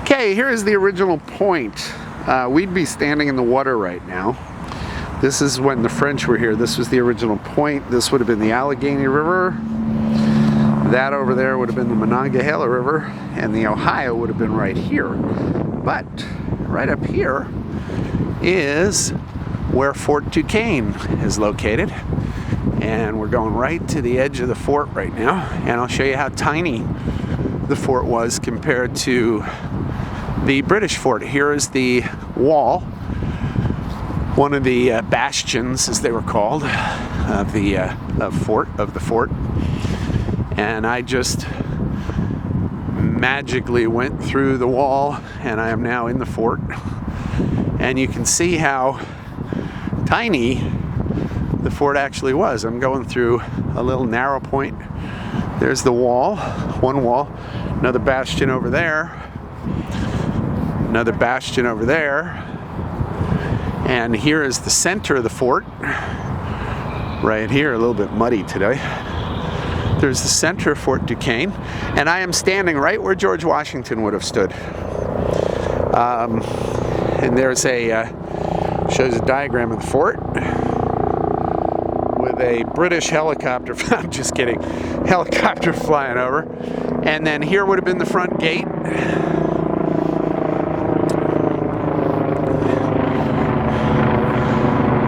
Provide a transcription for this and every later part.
Okay, here is the original point. We'd be standing in the water right now. This is when the French were here. This was the original point. This would have been the Allegheny River. That over there would have been the Monongahela River, and the Ohio would have been right here. But right up here is where Fort Duquesne is located. And we're going right to the edge of the fort right now, and I'll show you how tiny the fort was compared to the British fort. Here is the wall, one of the bastions, as they were called, of the fort. And I just magically went through the wall, and I am now in the fort. And you can see how tiny the fort actually was. I'm going through a little narrow point. There's the wall, one wall, another bastion over there, another bastion over there, and here is the center of the fort, right here, a little bit muddy today. There's the center of Fort Duquesne, and I am standing right where George Washington would have stood. And there's shows a diagram of the fort with a British helicopter, I'm just kidding, helicopter flying over. And then here would have been the front gate.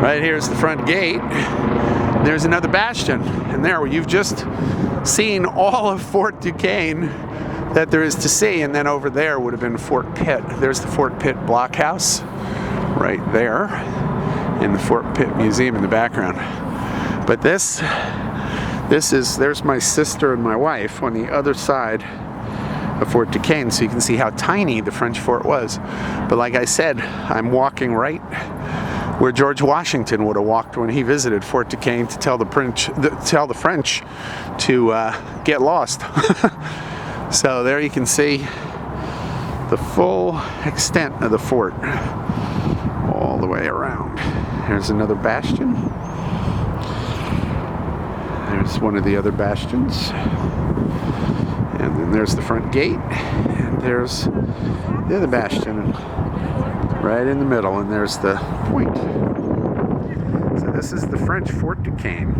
Right here's the front gate. There's another bastion, and there you've just seen all of Fort Duquesne that there is to see. And then over there would have been Fort Pitt. There's the Fort Pitt blockhouse right there, in the Fort Pitt Museum in the background. But there's my sister and my wife on the other side of Fort Duquesne, so you can see how tiny the French fort was. But like I said, I'm walking right where George Washington would have walked when he visited Fort Duquesne to tell the French to get lost. So there you can see the full extent of the fort all the way around. There's another bastion. There's one of the other bastions. And then there's the front gate. And there's the other bastion right in the middle. And there's the point. So this is the French Fort Duquesne.